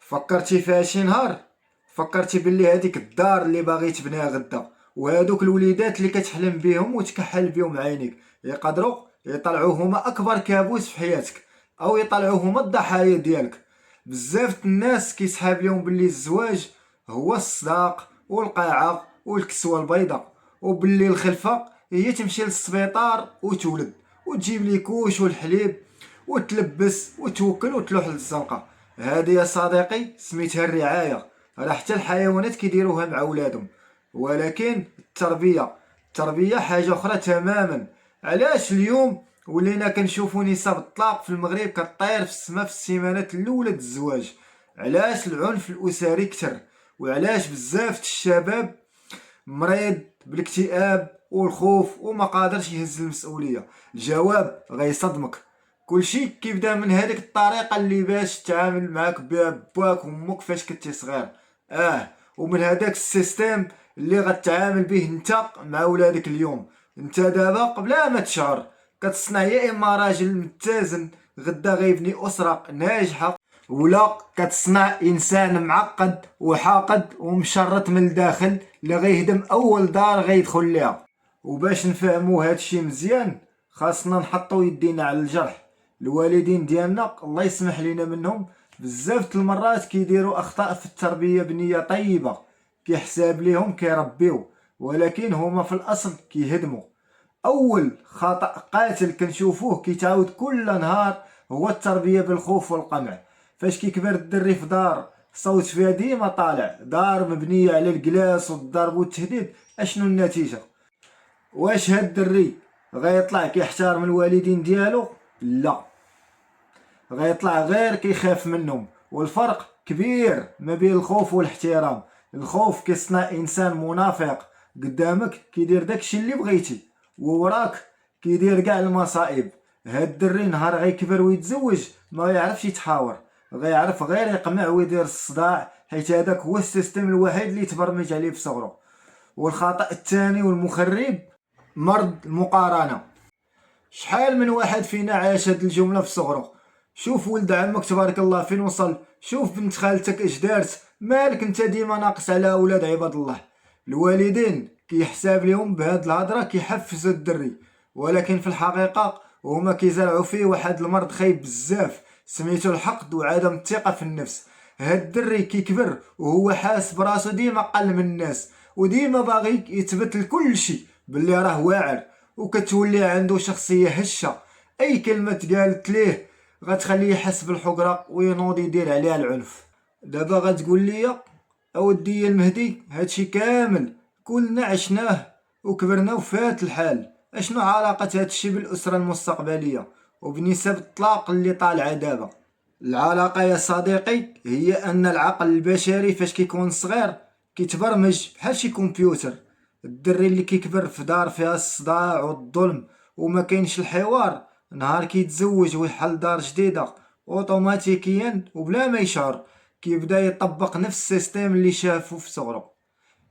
فكرتي فيها شي نهار؟ فكرتي باللي هذيك الدار اللي باغي تبنيها غدا وهادوك الوليدات اللي كتحلم بيهم وتكحل بيهم عينيك يقدروا يطلعوا هما اكبر كابوس في حياتك، او يطلعوا هما الضحايا ديالك. بزاف الناس كيسحاب لهم باللي الزواج هو الصداق والقاعه والكسوه البيضاء، وباللي الخلفه هي تمشي للسبيطار وتولد وتجيب لي كوش والحليب وتلبس وتوكل وتلوح للزنقه. هذه يا صديقي سميتها الرعايه، راه حتى الحيوانات كيديروها مع ولادهم. ولكن التربيه حاجه اخرى تماما. علاش اليوم ولينا كنشوفوا نسب الطلاق في المغرب كطير في السماء في السيمانات الاولى د الزواج؟ علاش العنف الاسري كتر؟ وعلاش بزاف الشباب مريض بالاكتئاب والخوف وما قادرش يهز المسؤوليه؟ الجواب غيصدمك. كلشي كيبدا من هذيك الطريقه اللي باش تتعامل معاك بها باك وامك فاش كنتي صغير، ومن هذاك السيستم اللي غتعامل به انت مع ولادك اليوم. انت دابا قبل ما تشعر كتصنع يا اما راجل متزن غدا غيبني اسره ناجحه، ولا كتصنع انسان معقد وحاقد ومشرط من الداخل اللي غيهدم اول دار غيدخل ليها. وباش نفهموا هادشي مزيان خاصنا نحطو يدينا على الجرح. الوالدين ديالنا الله يسمح لينا منهم بزاف المرات كيديروا اخطاء في التربيه بنيه طيبه، كيحساب ليهم كيربيو، ولكن هما في الاصل كيهدموا. اول خطا قاتل كنشوفوه كيتعاود كل نهار هو التربيه بالخوف والقمع. فاش كيكبر الدري في دار صوت فيها ديما طالع، دار مبنيه على الكلاس والضرب والتهديد، اشنو النتيجه؟ واش هاد الدري غيطلع كيحترم الوالدين ديالو؟ لا، غيطلع غير كيخاف منهم. والفرق كبير ما بين الخوف والاحترام. الخوف كيصنع انسان منافق، قدامك كيدير داكشي اللي بغيتي ووراك كيدير كاع المصائب. هاد الدري نهار غيكبر ويتزوج ما يعرفش يتحاور، غيعرف غير يقمع ويدير الصداع، حيت هذاك هو السيستم الوحيد اللي تبرمج عليه في صغره. والخطأ الثاني والمخرب مرض المقارنه. شحال من واحد فينا عاش هاد الجمله في صغره؟ شوف ولد عمك تبارك الله فين وصل، شوف بنت خالتك اش دارت، مالك انت ديما ناقص على اولاد عباد الله. الوالدين كيحساب لهم بهاد الهضره كيحفزوا الدري، ولكن في الحقيقه هما كيزرعوا فيه واحد المرض خايب بزاف سميتو الحقد وعدم الثقه في النفس. هاد الدري كيكبر وهو حاس براسو ديما اقل من الناس، وديما باغي يثبت لكل شيء باللي راه واعر، وكتولي عنده شخصيه هشه. اي كلمه تقالت ليه غتخليه يحس بالحقره وينوض يدير عليها العنف. دابا غتقول لي اودي المهدي هادشي كامل كلنا عشناه وكبرنا وفات الحال، اشنو علاقه هادشي بالاسره المستقبليه وبنسب الطلاق اللي طالعه دابا؟ العلاقه يا صديقي هي ان العقل البشري فاش كيكون صغير كيتبرمج بحال شي كمبيوتر. الدري اللي كيكبر في دار فيها الصداع والظلم وما كاينش الحوار، نهار كيتزوج ويحل دار جديده اوتوماتيكيا وبلا ما يشعر كيبدا يطبق نفس السيستم اللي شافو في صغره.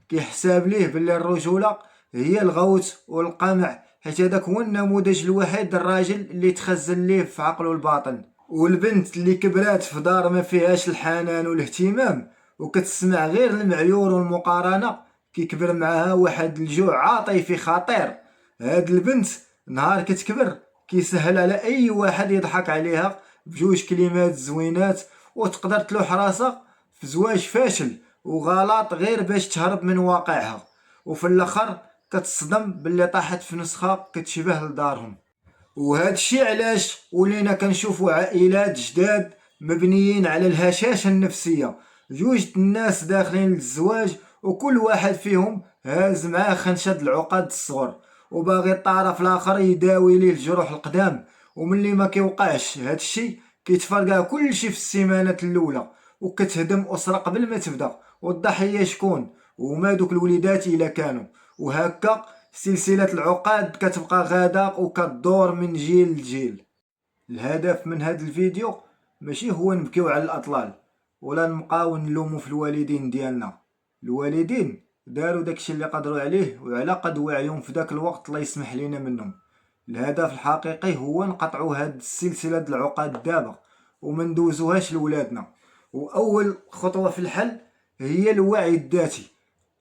كيحساب ليه باللي الرجوله هي الغوت والقمع، حيت هذاك هو النموذج الوحيد الراجل اللي تخزن ليه في عقله الباطن. والبنت اللي كبرات في دار ما فيهاش الحنان والاهتمام وكتسمع غير المعيور والمقارنه كيكبر معاها واحد الجوع عاطفي خطير. هاد البنت نهار كتكبر كيسهل على اي واحد يضحك عليها بجوج كلمات زوينات وتقدر تلوح راسها في زواج فاشل وغلط غير باش تهرب من واقعها، وفي الاخر كتصدم باللي طاحت في نسخه كتشبه لدارهم. وهذا الشيء علاش ولينا كنشوفوا عائلات جداد مبنيين على الهشاشه النفسيه، جوج الناس داخلين للزواج وكل واحد فيهم هاز معاه خنشد العقد الصغر وباغي الطرف الاخر يداوي ليه الجروح القدام. وملي ما كيوقعش هذا الشيء كيتفرقع كل شيء في السيمانات الاولى وكتهدم اسره قبل ما تبدا. والضحيه شكون؟ وما دوك الوليدات الا كانوا. وهكا سلسلة العقاد كتبقى غادا وكتدور من جيل لجيل. الهدف من هذا الفيديو ماشي هو نبكيو على الاطلال ولا نبقاو نلومو في الوالدين ديالنا. الوالدين داروا داكشي اللي قدروا عليه وعلى قد وعيهم في داك الوقت الله يسمح لينا منهم. الهدف الحقيقي هو نقطعوا هاد السلسلة د العقاد دابا وما ندوزوهاش لولادنا. واول خطوه في الحل هي الوعي الذاتي.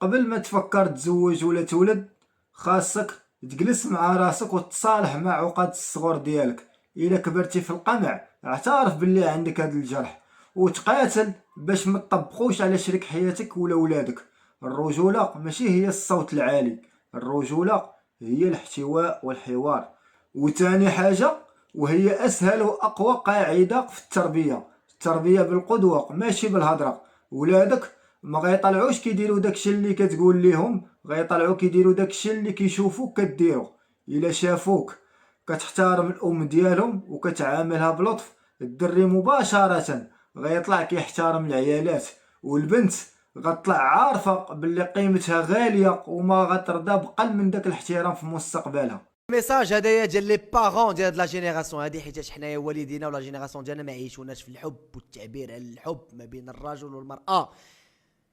قبل ما تفكر تزوج ولا تولد خاصك تجلس مع راسك وتصالح مع عقد الصغر ديالك. الا كبرتي في القمع اعترف باللي عندك هذا الجرح وتقاتل باش ما تطبقوش على شريك حياتك ولا ولادك. الرجولة ماشي هي الصوت العالي، الرجولة هي الاحتواء والحوار. وتاني حاجة وهي اسهل واقوى قاعدة في التربية بالقدوة ماشي بالهضرة. ولادك ما غيطلعوش كيديروا داكشي اللي كتقول ليهم، غيطلعوا كيديروا داكشي اللي كيشوفوك كديرو. الا شافوك كتحترم الام ديالهم وكتعاملها بلطف، الدري مباشرة غيطلع كيحترم العيالات، والبنت غتطلع عارفة باللي قيمتها غالية وما غترضى بقل من داك الاحترام في مستقبلها. ميساج هدايا ديال لي بارون ديال هاد لا جينيراسيون هادي، حيت حنايا والدينا ولا جينيراسيون ديالنا ما يعيشوناش في الحب والتعبير على الحب ما بين الرجل والمرأة.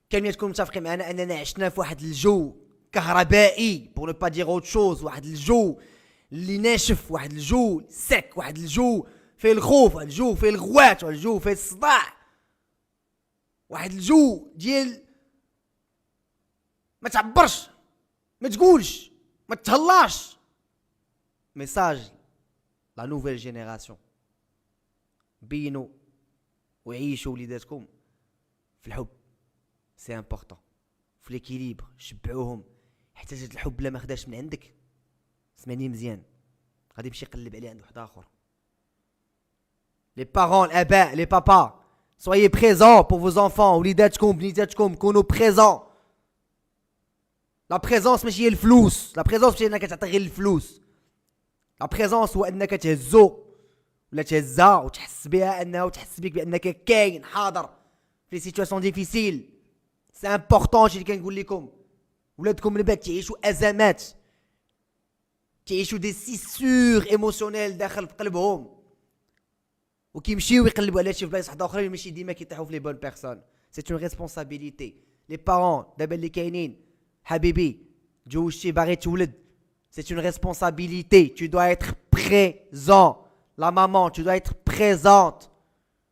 كاملين تكونوا متفقين معنا اننا عشنا في واحد الجو كهربائي بور نو با دير اوت شوز، واحد الجو اللي ناشف، واحد الجو سك، واحد الجو فيه الخوف، واحد الجو فيه الغوات، واحد الجو فيه الصداع، واحد الجو ديال ما تعبرش، ما تقولش، ما تهلاش. ميساج لا نوفيل جينيراسيون، بينوا وعيشوا وليداتكم في الحب، سي امبورطون، في ليكيليبر، شبعوهم. حتى جات الحب لا ما خداش من عندك، سمعني مزيان، غادي يمشي يقلب عليه عند واحد اخر. لي بارون، الاباء، لي بابا، soyez présents pour vos enfants. وليداتكم بنيتاتكم كونوا présents. لا بريزونس ماشي هي الفلوس، لا بريزونس ماشي انك تعطي غير الفلوس، لا بريزونس هو انك تهزو ولا تهزها وتحس بها انه وتحس بك بانك كاين حاضر في سيتواسيون ديفيسيل. سي امبورطون اللي كنقول لكم. ولادكم من بعد تعيشوا ازمات، تعيشوا دي سيسور ايموشنيل داخل في قلبهم، وكيمشيو يقلبوا على شي بلايص واحد اخرين ماشي ديما كيطيحوا في لي بون بيرسون. سي اون ريسبونسابيلتي. لي بارون دابا اللي كاينين، حبيبي تزوجتي باغي تولد، c'est une responsabilité, tu dois être présent. La maman, tu dois être présente.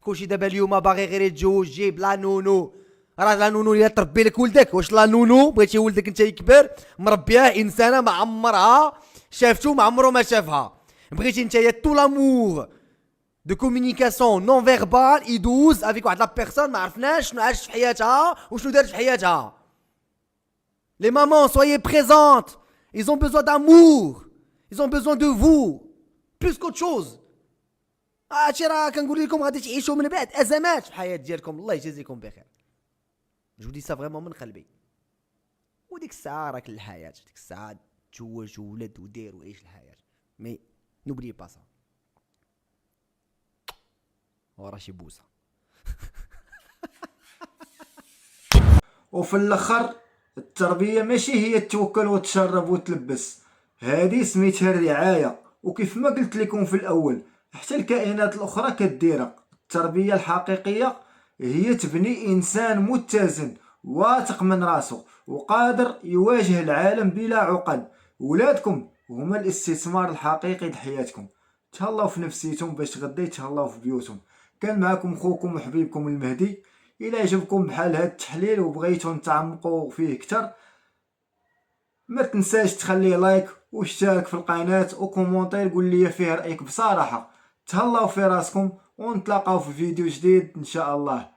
كلشي دابا اليوم باغي غير يتزوج، جيب لا نونو. راه لا نونو اللي تربي لك ولدك، واش لا نونو بغيتي ولدك انت يكبر مربياه انسانه ما عمرها شافتو ما عمرو ما شافها. بغيتي نتايا تو لامور دو كومونيكاسيون نون فيربال يدوز افيك واحد لا بيرسون ما عرفناش شنو عاشت في حياتها وشنو دارت في حياتها. Les mamans, soyez présentes. Ils ont besoin d'amour. Ils ont besoin de vous. Plus qu'autre chose. هادشي راه كنقول لكم غادي تعيشوا من بعد ازمات في الحياه ديالكم. الله يجازيكم بخير. جو دي سا فريمون من قلبي. وديك الساعه راك الحياه، ديك الساعه تزوج وولد ودير وعيش الحياه. مي نوبلي با سا. ورا شي بوسه. وفي الاخر التربيه ماشي هي توكل وتشرب وتلبس، هذه سميتها الرعايه. وكيف ما قلت لكم في الاول حتى الكائنات الاخرى كديرها. التربيه الحقيقيه هي تبني انسان متزن واثق من راسه وقادر يواجه العالم بلا عقد. ولادكم هما الاستثمار الحقيقي لحياتكم. تهلاو في نفسيتهم باش غدا يتهلاو في بيوتهم. كان معكم خوكم وحبيبكم المهدي. الى عجبكم بحال هذا التحليل وبغيتو نتعمقوا فيه اكثر ما تنساش تخلي لايك واشتراك في القناه وكومونتير قول لي فيه رايك بصراحه. تهلاو في راسكم ونتلاقاو في فيديو جديد ان شاء الله.